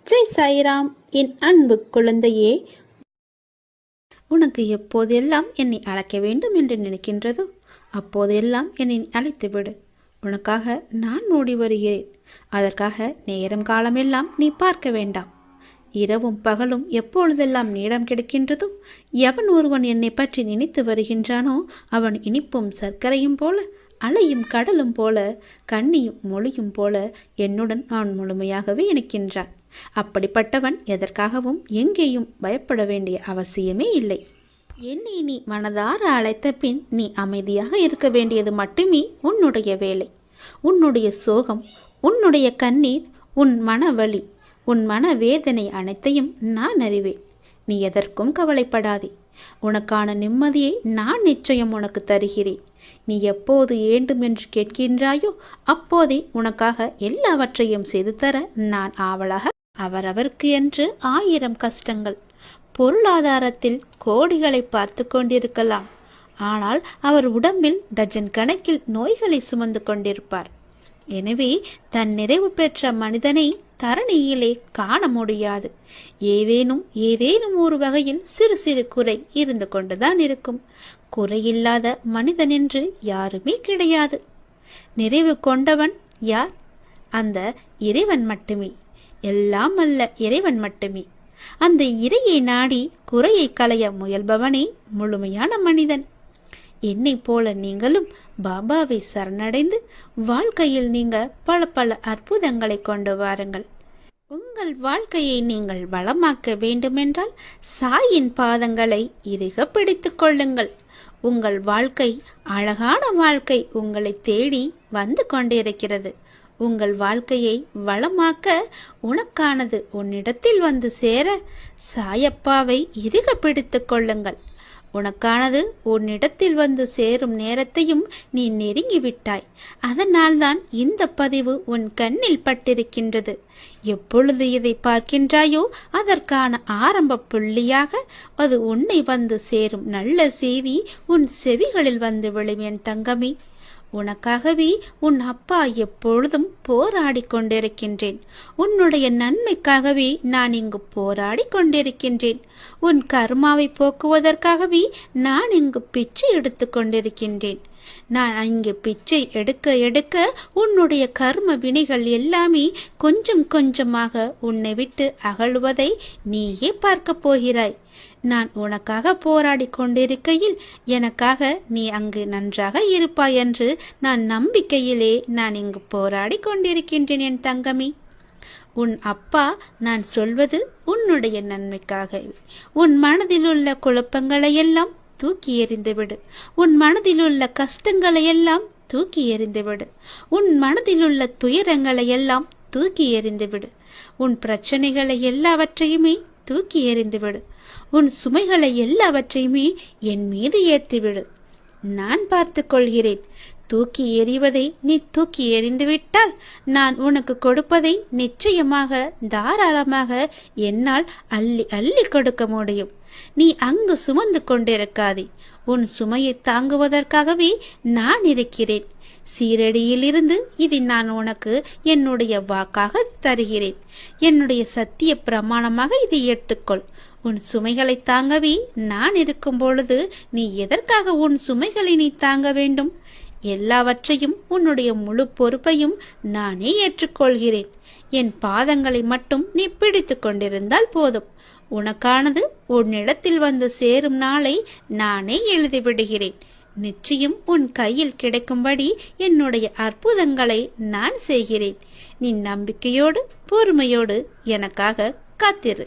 ஜெய் சாய்ராம். என் அன்பு குழந்தையே, உனக்கு எப்போதெல்லாம் என்னை அழைக்க வேண்டும் என்று நினைக்கின்றதோ அப்போதெல்லாம் என்னை அழைத்துவிடு. உனக்காக நான் ஓடி வருகிறேன். அதற்காக நேரம் காலமெல்லாம் நீ பார்க்க வேண்டாம். இரவும் பகலும் எப்பொழுதெல்லாம் நேரம் கிடைக்கின்றதோ எவன் ஒருவன் என்னை பற்றி நினைத்து வருகின்றானோ அவன் இனிப்பும் சர்க்கரையும் போல, அலையும் கடலும் போல, கண்ணியும் மொழியும் போல என்னுடன் நான் முழுமையாகவே இணைக்கின்றான். அப்படிப்பட்டவன் எதற்காகவும் எங்கேயும் பயப்பட வேண்டிய அவசியமே இல்லை. என்னை நீ மனதார அழைத்த பின் நீ அமைதியாக இருக்க வேண்டியது மட்டுமே உன்னுடைய வேலை. உன்னுடைய சோகம், உன்னுடைய கண்ணீர், உன் மனவலி, உன் மனவேதனை அனைத்தையும் நான் அறிவேன். நீ எதற்கும் கவலைப்படாதே. உனக்கான நிம்மதியை நான் நிச்சயம் உனக்கு தருகிறேன். நீ எப்போது வேண்டும் என்று கேட்கின்றாயோ அப்போதே உனக்காக எல்லாவற்றையும் செய்து தர நான் ஆவலாக. அவரவருக்கு என்று 1000 கஷ்டங்கள், பொருளாதாரத்தில் கோடிகளை பார்த்து கொண்டிருக்கலாம். ஆனால் அவர் உடம்பில் டஜன் கணக்கில் நோய்களை சுமந்து கொண்டிருப்பார். எனவே தன் நிறைவு பெற்ற மனிதனை தரணியிலே காண முடியாது. ஏதேனும் ஒரு வகையில் சிறு சிறு குறை இருந்து கொண்டுதான் இருக்கும். குறையில்லாத மனிதன் என்று யாருமே கிடையாது. நிறைவு கொண்டவன் யார்? அந்த இறைவன் மட்டுமே. எல்லாம் அல்ல இறைவன் மட்டுமே. அந்த இறையை நாடி குறையை களைய முயல்பவனே முழுமையான மனிதன். என்னை போல நீங்களும் பாபாவை சரணடைந்து வாழ்க்கையில் நீங்க பல அற்புதங்களை கொண்டு வாருங்கள். உங்கள் வாழ்க்கையை நீங்கள் வளமாக்க வேண்டுமென்றால் சாயின் பாதங்களை இறுக பிடித்துக் கொள்ளுங்கள். உங்கள் வாழ்க்கை, அழகான வாழ்க்கை உங்களை தேடி வந்து கொண்டிருக்கிறது. உங்கள் வாழ்க்கையை வளமாக்க உனக்கானது உன்னிடத்தில் வந்து சேர சாயப்பாவை இறுக பிடித்து கொள்ளுங்கள். உனக்கானது உன்னிடத்தில் வந்து சேரும் நேரத்தையும் நீ நெருங்கிவிட்டாய். அதனால்தான் இந்த பதிவு உன் கண்ணில் பட்டிருக்கின்றது. எப்பொழுது இதை பார்க்கின்றாயோ அதற்கான ஆரம்ப புள்ளியாக அது உன்னை வந்து சேரும் நல்ல செய்தி உன் செவிகளில் வந்து விழும். என் தங்கமே, உனக்காகவே உன் அப்பா எப்பொழுதும் போராடி கொண்டிருக்கின்றேன். உன்னுடைய நன்மைக்காகவே நான் இங்கு போராடி கொண்டிருக்கின்றேன். உன் கர்மாவை போக்குவதற்காகவே நான் இங்கு பிச்சை எடுத்து கொண்டிருக்கின்றேன். நான் இங்கு பிச்சை எடுக்க உன்னுடைய கர்ம வினைகள் எல்லாமே கொஞ்சம் கொஞ்சமாக உன்னை விட்டு அகழ்வதை நீயே பார்க்க போகிறாய். நான் உனக்காக போராடி கொண்டிருக்கையில் எனக்காக நீ அங்கு நன்றாக இருப்பாய் என்று நான் நம்பிக்கையிலே நான் இங்கு போராடி கொண்டிருக்கின்றேன். என் தங்கமே, உன் அப்பா நான் சொல்வது உன்னுடைய நன்மைக்காகவே. உன் மனதில் உள்ள குழப்பங்களை எல்லாம் தூக்கி எறிந்துவிடு. உன் மனதில் உள்ள கஷ்டங்களை எல்லாம் தூக்கி எறிந்துவிடு. உன் மனதில் உள்ள துயரங்களை எல்லாம் தூக்கி எறிந்துவிடு. உன் பிரச்சனைகளை எல்லாவற்றையுமே தூக்கி எறிந்துவிடு. உன் சுமைகளை எல்லாவற்றையுமே என் மீது ஏற்றிவிடு. நான் பார்த்து கொள்கிறேன். தூக்கி எறிவதை நீ தூக்கி எறிந்துவிட்டால் நான் உனக்கு கொடுப்பதை நிச்சயமாக தாராளமாக என்னால் அள்ளி அள்ளி கொடுக்க முடியும். நீ அங்கு சுமந்து கொண்டிருக்காதே. உன் சுமையை தாங்குவதற்காகவே நான் இருக்கிறேன். சீரடியிலிருந்து இதை நான் உனக்கு என்னுடைய வாக்காக தருகிறேன். என்னுடைய சத்திய பிரமாணமாக இதை எடுத்துக்கொள். உன் சுமைகளை தாங்கவே நான் இருக்கும் பொழுது நீ எதற்காக உன் சுமைகளை நீ தாங்க வேண்டும்? எல்லாவற்றையும் உன்னுடைய முழு பொறுப்பையும் நானே ஏற்றுக்கொள்கிறேன். என் பாதங்களை மட்டும் நீ பிடித்து கொண்டிருந்தால் போதும். உனக்கானது உன்னிடத்தில் வந்து சேரும் நாளை நானே எழுதிவிடுகிறேன். நிச்சயம் உன் கையில் கிடைக்கும்படி என்னுடைய அற்புதங்களை நான் செய்கிறேன். நீ நம்பிக்கையோடு பொறுமையோடு எனக்காக காத்திரு.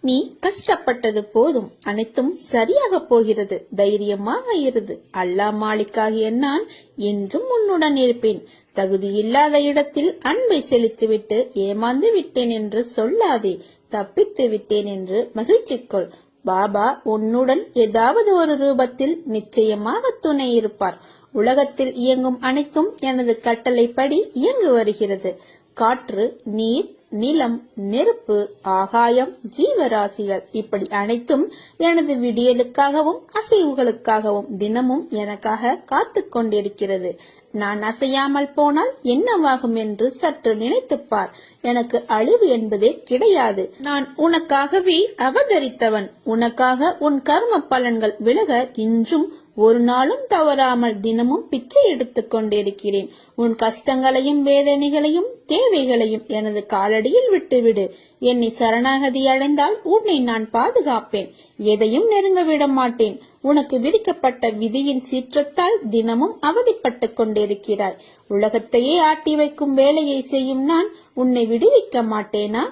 நீ கஷ்டப்பட்டது போதும். அனைத்தும் சரியாக போகிறது. தைரியமாக இருந்து. அல்லாஹ் மாலிக்காகிய நான் என்றும் உன்னுடன் இருப்பேன். தகுதியில்லாத இடத்தில் அன்பை செலுத்திவிட்டு ஏமாந்து விட்டேன் என்று சொல்லாதே. தப்பித்து விட்டேன் என்று மகிழ்ச்சிக்கொள். பாபா உன்னுடன் ஏதாவது ஒரு ரூபத்தில் நிச்சயமாக துணை இருப்பார். உலகத்தில் இயங்கும் அனைத்தும் எனது கட்டளைப்படி இயங்கு வருகிறது. காற்று, நீர், நிலம், நெருப்பு, ஆகாயம், ஜீவராசிகள் இப்படி அனைத்தும் எனது விடியலுக்காகவும் அசைவுகளுக்காகவும் தினமும் எனக்காக காத்து கொண்டிருக்கிறது. நான் அசையாமல் போனால் என்னவாகும் என்று சற்று நினைத்துப்பார். எனக்கு அழிவு என்பதே கிடையாது. நான் உனக்காகவே அவதரித்தவன். உனக்காக உன் கர்ம பலன்கள் விலக இன்றும் ஒரு நாளும் தவறாமல் தினமும் பிச்சை எடுத்துக் கொண்டிருக்கிறேன். உன் கஷ்டங்களையும் வேதனைகளையும் தேவைகளையும் எனது காலடியில் விட்டுவிடு. என்னை சரணாகதி அடைந்தால் உன்னை நான் பாதுகாப்பேன். எதையும் நெருங்க விட மாட்டேன். உனக்கு விதிக்கப்பட்ட விதியின் சீற்றத்தால் தினமும் அவதிப்பட்டு கொண்டிருக்கிறாய். உலகத்தையே ஆட்டி வைக்கும் வேலையை செய்யும் நான் உன்னை விடுவிக்க மாட்டேனா?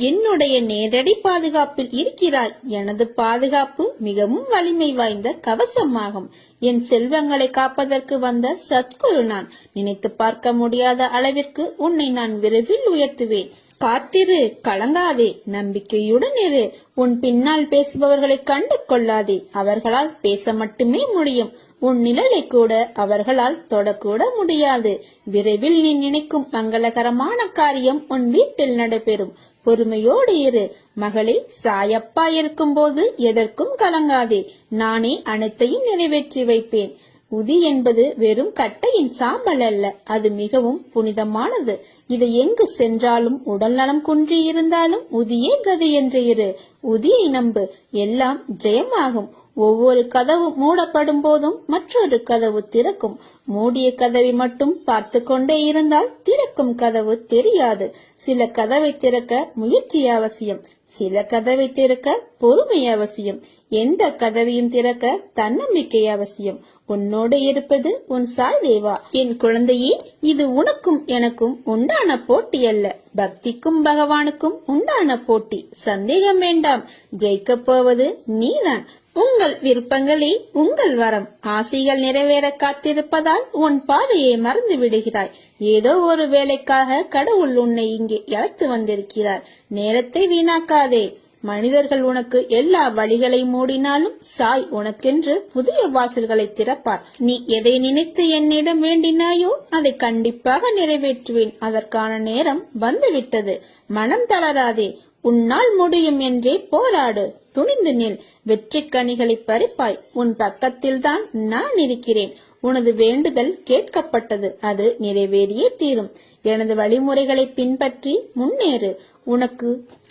என்னுடைய நேரடி பாதுகாப்பில் இருக்கிறாய். எனது பாதுகாப்பு மிகவும் வலிமை வாய்ந்த கவசமாகும். என் செல்வங்களை காப்பதற்கு வந்த சத்குரு நான். நினைத்து பார்க்க முடியாத அளவிற்கு உன்னை நான் விரைவில் உயர்த்துவேன். காத்திரு, கலங்காதே, நம்பிக்கையுடன் இரு. உன் பின்னால் பேசுபவர்களை கண்டு கொள்ளாதே. அவர்களால் பேச மட்டுமே முடியும். உன் நிழலை கூட அவர்களால் தொடக்கூட முடியாது. விரைவில் நீ நினைக்கும் மங்களகரமான காரியம் உன் வீட்டில் நடைபெறும். பொறுமையோடு இரு. மகளே, சாயப்பா இருக்கும் போது எதற்கும் கலங்காதே. நானே அனைத்தையும் நிறைவேற்றி வைப்பேன். உதி என்பது வெறும் கட்டையின் சாம்பல் அல்ல. அது மிகவும் புனிதமானது. இதை எங்கு சென்றாலும் உடல் நலம் குன்றி இருந்தாலும் உதியே கதி என்று இரு. உதியை நம்பு, எல்லாம் ஜெயமாகும். ஒவ்வொரு கதவு மூடப்படும் போதும் மற்றொரு கதவு திறக்கும். மூடிய கதவை மட்டும் பார்த்து கொண்டே இருந்தால் திறக்கும் கதவு தெரியாது. சில கதவை திறக்க முயற்சி அவசியம். சில கதவை திறக்க பொறுமை அவசியம். எந்த கதவையும் திறக்க தன்னம்பிக்கை அவசியம். உன்னோடு இருப்பது உன் சாய் தேவா. என் குழந்தையே, இது உனக்கும் எனக்கும் உண்டான போட்டி அல்ல. பக்திக்கும் பகவானுக்கும் உண்டான போட்டி. சந்தேகம் வேண்டாம். ஜெயிக்கப் போவது நீதான். உங்கள் விருப்பங்களே உங்கள் வரம். ஆசைகள் நிறைவேற காத்திருப்பதால் உன் பாதையை மறந்து விடுகிறாய். ஏதோ ஒரு வேலைக்காக கடவுள் உன்னை இங்கே அழைத்து வந்திருக்கிறார். நேரத்தை வீணாக்காதே. மனிதர்கள் உனக்கு எல்லா வழிகளை மூடினாலும் சாய் உனக்கென்று புதிய வாசல்களை திறப்பார். நீ எதை நினைத்து என்னிடம் வேண்டினாயோ அதை கண்டிப்பாக நிறைவேற்றுவேன். அதற்கான நேரம் வந்துவிட்டது. மனம் தளராதே. உன்னால் முடியும் என்றே போராடு. துணிந்து நில். வெற்றி கனிகளை பறிப்பாய். உன் பக்கத்தில் தான் நான் இருக்கிறேன். உனது வேண்டுதல் கேட்கப்பட்டது. அது நிறைவேறியே தீரும். எனது வழிமுறைகளை பின்பற்றி முன்னேறு. உனக்கு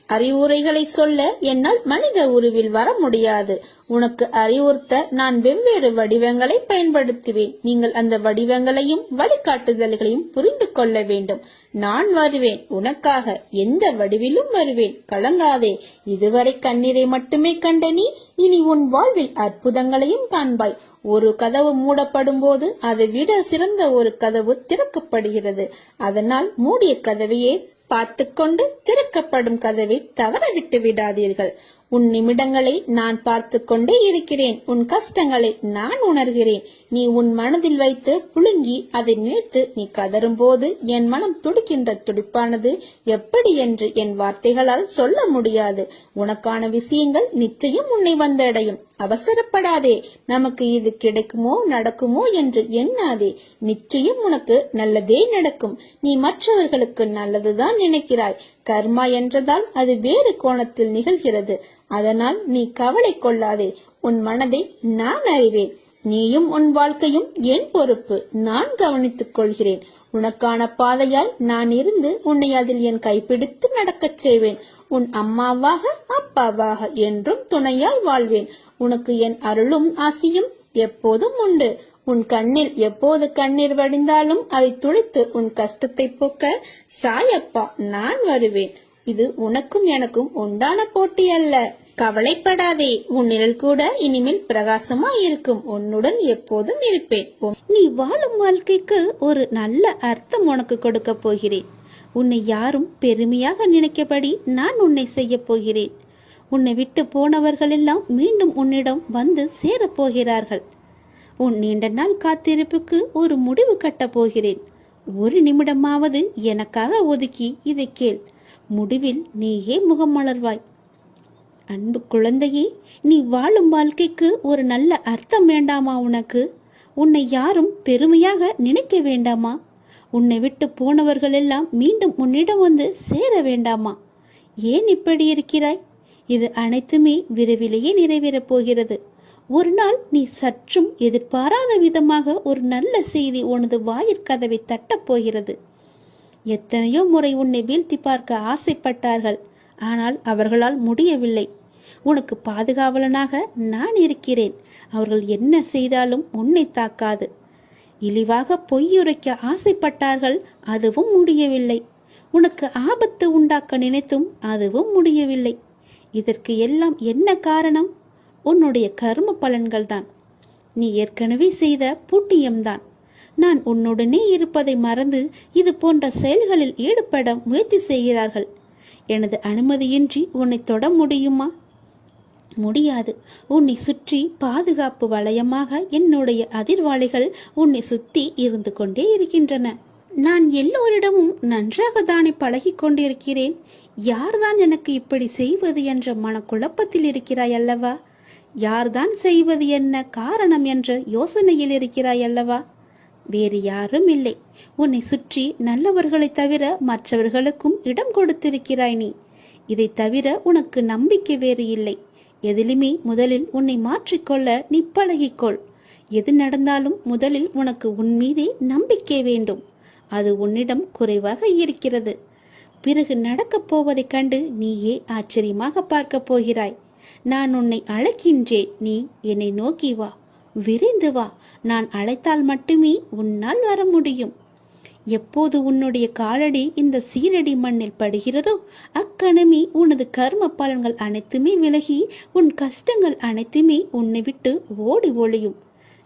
அறிவுரைகளை சொல்ல என்னால் மனித உருவில் வர முடியாது. உனக்கு அறிவுறுத்த நான் வெவ்வேறு வடிவங்களை பயன்படுத்துவேன். நீங்கள் அந்த வடிவங்களையும் வழிகாட்டுதல்களையும் புரிந்து கொள்ள வேண்டும். நான் வருவேன். உனக்காக எந்த வடிவிலும் வருவேன். கலங்காதே. இதுவரை கண்ணீரை மட்டுமே கண்ட நீ இனி உன் வாழ்வில் அற்புதங்களையும் காண்பாய். ஒரு கதவு மூடப்படும் போது அதை விட சிறந்த ஒரு கதவு திறக்கப்படுகிறது. அதனால் மூடிய கதவையே பார்த்துக்கொண்டு திறக்கப்படும் கதவை தவற விட்டு விடாதீர்கள். உன் நிமிடங்களை நான் பார்த்து கொண்டே இருக்கிறேன். உன் கஷ்டங்களை நான் உணர்கிறேன். நீ உன் மனதில் வைத்து புழுங்கி அதை நினைத்து நீ கதறும் போது என் மனம் துடிக்கின்ற துடிப்பானது எப்படி என்று என் வார்த்தைகளால் சொல்ல முடியாது. உனக்கான விஷயங்கள் நிச்சயம் உன்னை வந்தடையும். அவசரப்படாதே. நமக்கு இது கிடைக்குமோ நடக்குமோ என்று எண்ணாதே. நிச்சயம் உனக்கு நல்லதே நடக்கும். நீ மற்றவர்களுக்கு நல்லதுதான் நினைக்கிறாய். கர்மா என்றதால் அது வேறு கோணத்தில் நிகழ்கிறது. அதனால் நீ கவலை கொள்ளாதே. உன் மனதை நான் அறிவேன். நீயும் உன் வாழ்க்கையும் என் பொறுப்பு. நான் கவனித்துக் கொள்கிறேன். உனக்கான பாதையாய் நான் இருந்து உன்னை அதில் என் கைப்பிடித்து நடக்கச் செய்வேன். உன் அம்மாவாக அப்பாவாக என்றும் துணையாய் வாழ்வேன். உனக்கு என் அருளும் ஆசியும் எப்போதும் உண்டு. உன் கண்ணில் எப்போது கண்ணீர் வடிந்தாலும் அதை துடைத்து உன் கஷ்டத்தை போக்க சாயப்பா நான் வருவேன். இது உனக்கும் எனக்கும் உண்டான போட்டி அல்ல. கவலைப்படாதே. உன் நிழல் கூட இனிமேல் பிரகாசமா இருக்கும். உன்னுடன் எப்போதும் இருப்பேன். நீ வாழும் வாழ்க்கைக்கு ஒரு நல்ல அர்த்தம் உனக்கு கொடுக்க போகிறேன். உன்னை யாரும் பெருமையாக நினைக்கபடி நான் உன்னை செய்ய போகிறேன். உன்னை விட்டு போனவர்கள் எல்லாம் மீண்டும் உன்னிடம் வந்து சேரப்போகிறார்கள். உன் நீண்ட நாள் காத்திருப்புக்கு ஒரு முடிவு கட்டப் போகிறேன். ஒரு நிமிடமாவது எனக்காக ஒதுக்கி இதை கேள். முடிவில் நீயே முகம் மலர்வாய். அன்பு குழந்தையே, நீ வாழும் வாழ்க்கைக்கு ஒரு நல்ல அர்த்தம் வேண்டாமா உனக்கு? உன்னை யாரும் பெருமையாக நினைக்க வேண்டாமா? உன்னை விட்டு போனவர்கள் எல்லாம் மீண்டும் உன்னிடம் வந்து சேர வேண்டாமா? ஏன் இப்படி இருக்கிறாய்? இது அனைத்துமே விரைவிலேயே நிறைவேறப் போகிறது. ஒரு நாள் நீ சற்றும் எதிர்பாராத விதமாக ஒரு நல்ல செய்தி உனது வாயிற்கதவை தட்டப் போகிறது. எத்தனையோ முறை உன்னை வீழ்த்தி பார்க்க ஆசைப்பட்டார்கள். ஆனால் அவர்களால் முடியவில்லை. உனக்கு பாதுகாவலனாக நான் இருக்கிறேன். அவர்கள் என்ன செய்தாலும் உன்னை தாக்காது. இழிவாக பொய்யுரைக்க ஆசைப்பட்டார்கள். அதுவும் முடியவில்லை. உனக்கு ஆபத்து உண்டாக்க நினைத்தும் அதுவும் முடியவில்லை. இதற்கு எல்லாம் என்ன காரணம்? உன்னுடைய கர்ம பலன்கள் தான். நீ ஏற்கனவே செய்த புண்ணியம்தான். நான் உன்னுடனே இருப்பதை மறந்து இது போன்ற செயல்களில் ஈடுபட முயற்சி செய்கிறார்கள். எனது அனுமதியின்றி உன்னை தொட முடியுமா? முடியாது. உன்னை சுற்றி பாதுகாப்பு வளையமாக என்னுடைய அதிர்வாளிகள் உன்னை சுத்தி இருந்து கொண்டே இருக்கின்றன. நான் எல்லோரிடமும் நன்றாக தானே பழகி கொண்டிருக்கிறேன். யார்தான் எனக்கு இப்படி செய்வது என்ற மனக்குழப்பத்தில் இருக்கிறாய் அல்லவா? யார்தான் செய்வது என்ன காரணம் என்ற யோசனையில் இருக்கிறாய் அல்லவா? வேறு யாரும் இல்லை. உன்னை சுற்றி நல்லவர்களை தவிர மற்றவர்களுக்கும் இடம் கொடுத்திருக்கிறாய் நீ. இதை தவிர உனக்கு நம்பிக்கை வேறு இல்லை. எதிலுமே முதலில் உன்னை மாற்றிக்கொள்ள நீ பழகிக்கொள். எது நடந்தாலும் முதலில் உனக்கு உன் மீதே நம்பிக்கை வேண்டும். அது உன்னிடம் குறைவாக இருக்கிறது. பிறகு நடக்கப் போவதைக் கண்டு நீயே ஆச்சரியமாக பார்க்க போகிறாய். நான் உன்னை அழைக்கின்றேன். நீ என்னை நோக்கி வா, விரைந்து வா. நான் அழைத்தால் மட்டுமே உன்னால் வர முடியும். எப்போது உன்னுடைய காலடி இந்த சீரடி மண்ணில் படுகிறதோ அக்கணமே உனது கர்ம பலன்கள் அனைத்துமே விலகி உன் கஷ்டங்கள் அனைத்துமே உன்னை விட்டு ஓடி ஒளியும்.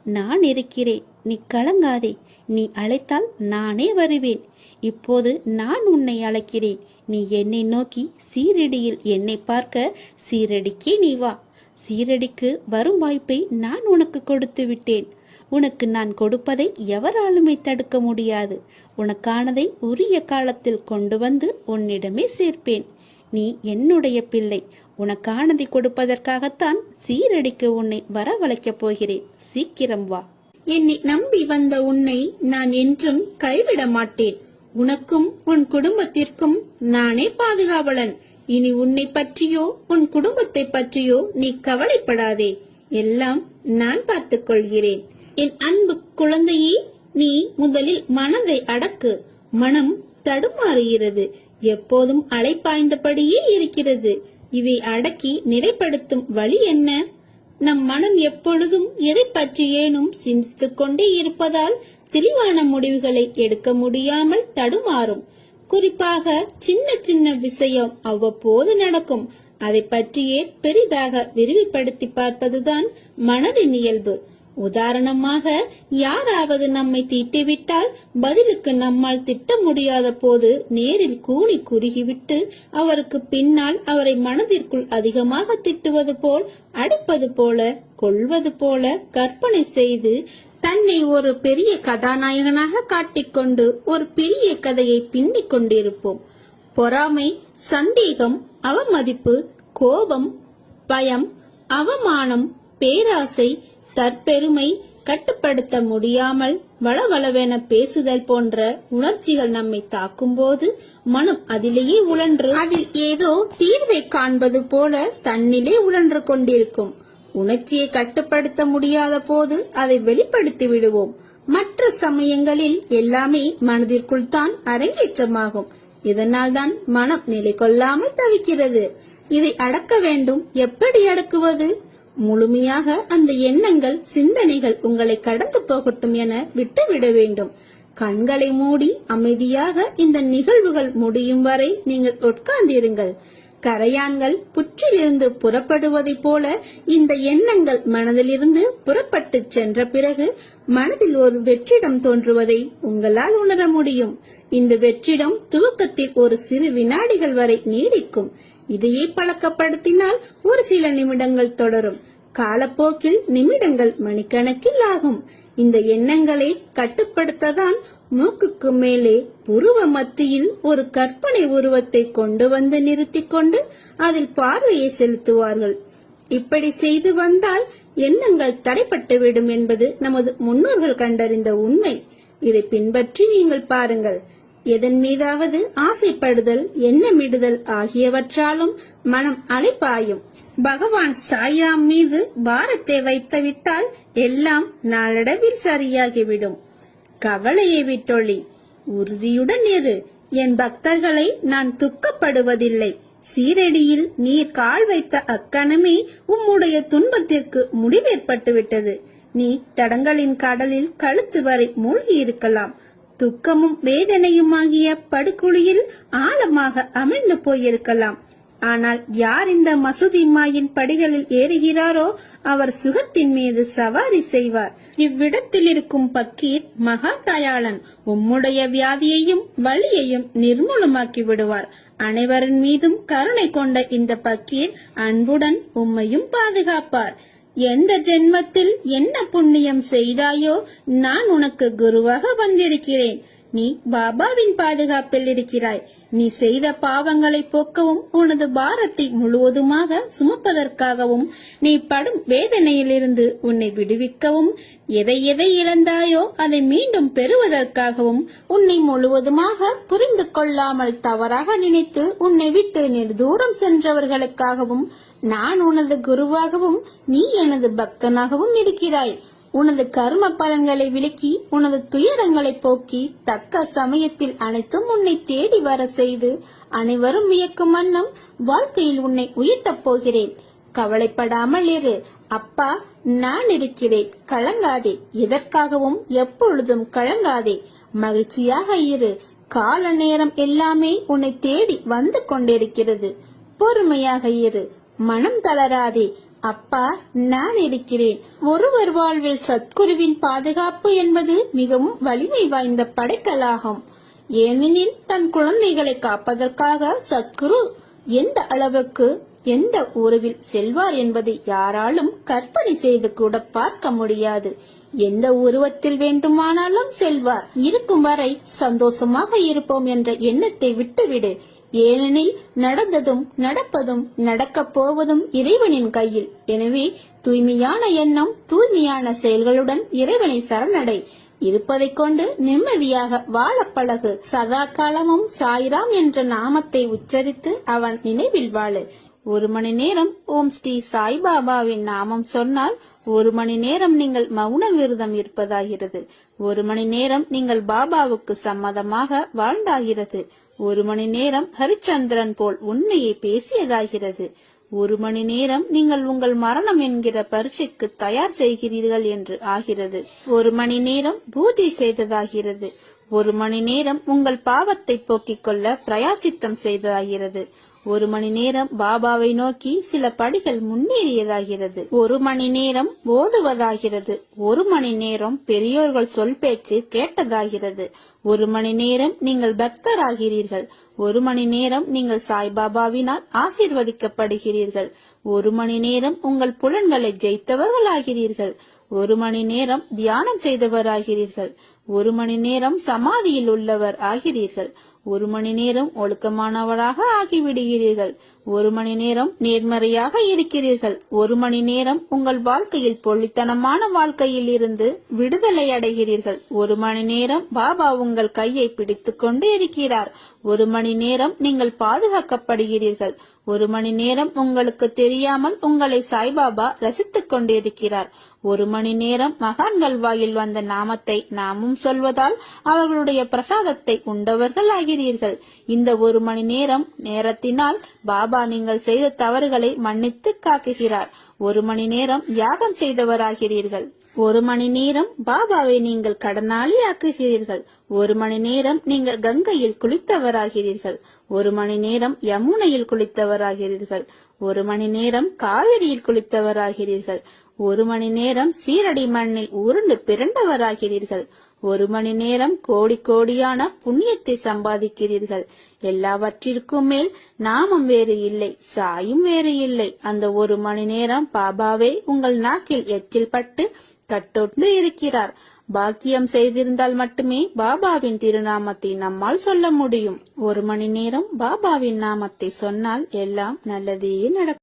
நான் இருக்கிறேன். நீ கலங்காதே. நீ அழைத்தால் நானே வருவேன். இப்போது நான் உன்னை அழைக்கிறேன். நீ என்னை நோக்கி சீரடியில் என்னை பார்க்க சீரடிக்கே நீ வா. சீரடிக்கு வரும் வாய்ப்பை நான் உனக்கு கொடுத்து விட்டேன். உனக்கு நான் கொடுப்பதை எவராலுமே தடுக்க முடியாது. உனக்கானதை உரிய காலத்தில் கொண்டு வந்து உன்னிடமே சேர்ப்பேன். நீ என்னுடைய பிள்ளை. உனக்கானதை கொடுப்பதற்காகத்தான் சீரடிக்கு உன்னை வரவழைக்கப் போகிறேன். சீக்கிரம் வா. என்னை நம்பி வந்த உன்னை நான் என்றும் கைவிட மாட்டேன். உனக்கும் உன் குடும்பத்திற்கும் நானே பாதுகாவலன். இனி உன்னை பற்றியோ உன் குடும்பத்தை பற்றியோ நீ கவலைப்படாதே. எல்லாம் நான் பார்த்துக் கொள்கிறேன். என் அன்பு குழந்தையே, நீ முதலில் மனதை அடக்கு. மனம் தடுமாறுகிறது. எப்போதும் அலைப்பாய்ந்தபடியே இருக்கிறது. இதை அடக்கி நிறைப்படுத்தும் வழி என்ன? நம் மனம் எப்பொழுதும் எதை பற்றியேனும் சிந்தித்துக் கொண்டே இருப்பதால் தெளிவான முடிவுகளை எடுக்க முடியாமல் தடுமாறும். குறிப்பாக சின்ன சின்ன விஷயம் அவ்வப்போது நடக்கும். அதை பற்றியே பெரிதாக விரிவுபடுத்தி பார்ப்பதுதான் மனதின் இயல்பு. உதாரணமாக, யாராவது நம்மை திட்டிவிட்டால் பதிலுக்கு நம்மால் திட்ட முடியாத போது நேரில் கூனி குறுகிவிட்டு அவருக்கு பின்னால் அவரை மனதிற்குள் அதிகமாக திட்டுவது போல், அடிப்பது போல, கொள்வது போல கற்பனை செய்து தன்னை ஒரு பெரிய கதாநாயகனாக காட்டிக்கொண்டு ஒரு பெரிய கதையை பின்னிக் கொண்டிருப்போம். பொறாமை, சந்தேகம், அவமதிப்பு, கோபம், பயம், அவமானம், பேராசை, தற்பெருமை, கட்டுப்படுத்த முடியாமல் வளவளவென பேசுதல் போன்ற உணர்ச்சிகள் நம்மை தாக்கும் போது மனம் அதிலேயே உழன்று அதில் ஏதோ தீர்வை காண்பது போல தன்னிலே உழன்று கொண்டிருக்கும். உணர்ச்சியை கட்டுப்படுத்த முடியாத போது அதை வெளிப்படுத்தி விடுவோம். மற்ற சமயங்களில் எல்லாமே மனதிற்குள் தான் அரங்கேற்றமாகும். இதனால் தான் மனம் நிலை கொள்ளாமல் தவிக்கிறது. இதை அடக்க வேண்டும். எப்படி அடக்குவது? முழுமையாக அந்த எண்ணங்கள், சிந்தனைகள் உங்களை கடந்து போகட்டும் என விட்டுவிட வேண்டும். கண்களை மூடி அமைதியாக இந்த நிகழ்வுகள் முடியும் வரை நீங்கள் உட்கார்ந்திருங்கள். கரையான்கள் புற்றிலிருந்து புறப்படுவதை போல இந்த எண்ணங்கள் மனதிலிருந்து புறப்பட்டு சென்ற பிறகு மனதில் ஒரு வெற்றிடம் தோன்றுவதை உங்களால் உணர முடியும். இந்த வெற்றிடம் துவக்கத்தில் ஒரு சிறு வினாடிகள் வரை நீடிக்கும். இதையே பழக்கப்படுத்தினால் ஒரு சில நிமிடங்கள் தொடரும். காலப்போக்கில் நிமிடங்கள் மணிக்கணக்கில் ஆகும். இந்த எண்ணங்களை கட்டுப்படுத்ததான் மூக்குக்கு மேலே புருவ மத்தியில் ஒரு கற்பனை உருவத்தை கொண்டு வந்து நிறுத்தி கொண்டு அதில் பார்வையை செலுத்துவார்கள். இப்படி செய்து வந்தால் எண்ணங்கள் தடைப்பட்டுவிடும் என்பது நமது முன்னோர்கள் கண்டறிந்த உண்மை. இதை பின்பற்றி நீங்கள் பாருங்கள். எதன் மீதாவது ஆசைப்படுதல், எண்ணமிடுதல் ஆகியவற்றாலும் மனம் அலைப்பாயும். பகவான் சாய்ராம் மீது பாரத்தை வைத்துவிட்டால் எல்லாம் நாளடைவில் சரியாகிவிடும். கவலையை விட்டொழி, உறுதியுடன் இரு. என் பக்தர்களை நான் துக்கப்படுவதில்லை. சீரடியில் நீர் கால் வைத்த அக்கணமே உம்முடைய துன்பத்திற்கு முடிவேற்பட்டு விட்டது. நீ தடங்களின் கடலில் கழுத்து வரை மூழ்கி இருக்கலாம். துக்கமும் வேதனையுமாகிய படுகுழியில் ஆழமாக அமிழ்ந்து போயிருக்கலாம். ஆனால் யார் இந்த மசூதி மாயின் படிகளில் ஏறுகிறாரோ அவர் சுகத்தின் மீது சவாரி செய்வார். இவ்விடத்தில் இருக்கும் பக்கீர் மகா தயாளன் உம்முடைய வியாதியையும் வலியையும் நிர்மூலமாக்கி விடுவார். அனைவரின் மீதும் கருணை கொண்ட இந்த பக்கீர் அன்புடன் உம்மையும் பாதுகாப்பார். எந்த ஜென்மத்தில் என்ன புண்ணியம் செய்தாயோ நான் உனக்கு குருவாக வந்திருக்கிறேன். நீ பாபாவின் பாதுகாப்பில் இருக்கிறாய். நீ செய்த பாவங்களை போக்கவும் உனது பாரத்தை முழுவதுமாக சுமப்பதற்காகவும் நீ படும் வேதனையிலிருந்து உன்னை விடுவிக்கவும் எதை எதை இழந்தாயோ அதை மீண்டும் பெறுவதற்காகவும் உன்னை முழுவதுமாக புரிந்து கொள்ளாமல் தவறாக நினைத்து உன்னை விட்டு நெடுதூரம் சென்றவர்களுக்காகவும் நான் உனது குருவாகவும் நீ எனது பக்தனாகவும் இருக்கிறாய். உனது கர்ம பலன்களை விலக்கி உனது துயரங்களை போக்கி தக்க சமயத்தில் அனைத்தும் உன்னை தேடி வர செய்து அனைவரும் வியக்கும் வண்ணம் வாழ்க்கையில் உன்னை உயர்த்தப் போகிறேன். கவலைப்படாமல் இரு. அப்பா நான் இருக்கிறேன். கலங்காதே. எதற்காகவும் எப்பொழுதும் கலங்காதே. மகிழ்ச்சியாக இரு. கால நேரம் எல்லாமே உன்னை தேடி வந்து கொண்டிருக்கிறது. பொறுமையாக இரு. மனம் தளராதே. அப்பா நான் இருக்கிறேன். ஒருவர் வாழ்வில் சத்குருவின் பாதுகாப்பு என்பது மிகவும் வலிமை வாய்ந்த படைக்கலாகும். ஏனெனில் தன் குழந்தைகளை காப்பதற்காக சத்குரு எந்த அளவுக்கு எந்த உருவில் செல்வார் என்பதை யாராலும் கற்பனை செய்து கூட பார்க்க முடியாது. எந்த உருவத்தில் வேண்டுமானாலும் செல்வார். இருக்கும் வரை சந்தோஷமாக இருப்போம் என்ற எண்ணத்தை விட்டுவிடு. ஏனெனில் நடந்ததும் நடப்பதும் நடக்கப் போவதும் இறைவனின் கையில். எனவே தூய்மையான எண்ணம், தூய்மையான செயல்களுடன் இறைவனை சரணடை. இருப்பதைக் கொண்டு நிம்மதியாக வாழ பழகு. சதா காலமும் சாய்ராம் என்ற நாமத்தை உச்சரித்து அவன் நினைவில் வாழு. 1 மணி நேரம் ஓம் ஸ்ரீ சாய்பாபாவின் நாமம் சொன்னால் 1 மணி நேரம் நீங்கள் மௌன விரதம் இருப்பதாகிறது. 1 மணி நேரம் நீங்கள் பாபாவுக்கு சம்மதமாக வாழ்ந்தாகிறது. 1 மணி நேரம் ஹரிச்சந்திரன் போல் உண்மையை பேசியதாகிறது. 1 மணி நேரம் நீங்கள் உங்கள் மரணம் என்கிற பரீட்சைக்கு தயார் செய்கிறீர்கள் என்று ஆகிறது. 1 மணி நேரம் பூஜை செய்ததாகிறது. 1 மணி நேரம் உங்கள் பாவத்தை போக்கிக் கொள்ள பிரயாச்சித்தம் செய்ததாகிறது. 1 மணி நேரம் பாபாவை நோக்கி சில படிகள் முன்னேறியதாகிறது. 1 மணி நேரம் ஓதுவதாகிறது. 1 மணி நேரம் பெரியோர்கள் சொல் பேச்சு கேட்டதாகிறது. 1 மணி நேரம் நீங்கள் பக்தராகிறீர்கள். 1 மணி நேரம் நீங்கள் சாய்பாபாவினால் ஆசீர்வதிக்கப்படுகிறீர்கள். 1 மணி நேரம் உங்கள் புலன்களை ஜெயித்தவர்களாகிறீர்கள். 1 மணி நேரம் தியானம் செய்தவராகிறீர்கள். 1 மணி நேரம் சமாதியில் உள்ளவர் ஆகிறீர்கள். 1 மணி நேரம் ஒழுக்கமானவராக ஆகிவிடுகிறீர்கள். 1 மணி நேரம் நேர்மறையாக இருக்கிறீர்கள். 1 மணி நேரம் உங்கள் வாழ்க்கையில் பொள்ளித்தனமான வாழ்க்கையில் இருந்து விடுதலை அடைகிறீர்கள். 1 மணி நேரம் பாபா உங்கள் கையை பிடித்துக் கொண்டு இருக்கிறார். 1 மணி நேரம் நீங்கள் பாதுகாக்கப்படுகிறீர்கள். 1 மணி நேரம் உங்களுக்கு தெரியாமல் உங்களை சாய்பாபா ரசித்துக் கொண்டிருக்கிறார். 1 மணி நேரம் மகான்கள் வாயில் வந்த நாமத்தை நாமும் சொல்வதால் அவர்களுடைய பிரசாதத்தை உண்டவர்கள் ஆகிறீர்கள். இந்த 1 மணி நேரத்தினால் பாபா நீங்கள் செய்த தவறுகளை மன்னித்து காக்குகிறார். 1 மணி நேரம் யாகம் செய்தவராகிறீர்கள். 1 மணி நேரம் பாபாவை நீங்கள் கடனாளி ஆக்குகிறீர்கள். 1 மணி நேரம் நீங்கள் கங்கையில் குளித்தவராகிறீர்கள். 1 மணி நேரம் யமுனையில் குளித்தவராகிறீர்கள். 1 மணி நேரம் காவிரியில் குளித்தவராகிறீர்கள். 1 மணி நேரம் சீரடி மண்ணில் உருண்டு பிறண்டவராகிறீர்கள். 1 மணி நேரம் கோடி கோடியான புண்ணியத்தை சம்பாதிக்கிறீர்கள். எல்லாவற்றிற்கும் மேல் நாமம் வேறு இல்லை, சாயும் வேறு இல்லை. அந்த 1 மணி நேரம் பாபாவே உங்கள் நாக்கில் எச்சில் பட்டு கட்டொண்டு இருக்கிறார். பாக்கியம் செய்திருந்தால் மட்டுமே பாபாவின் திருநாமத்தை நம்மால் சொல்ல முடியும். 1 மணி நேரம் பாபாவின் நாமத்தை சொன்னால் எல்லாம் நல்லதே நடக்கும்.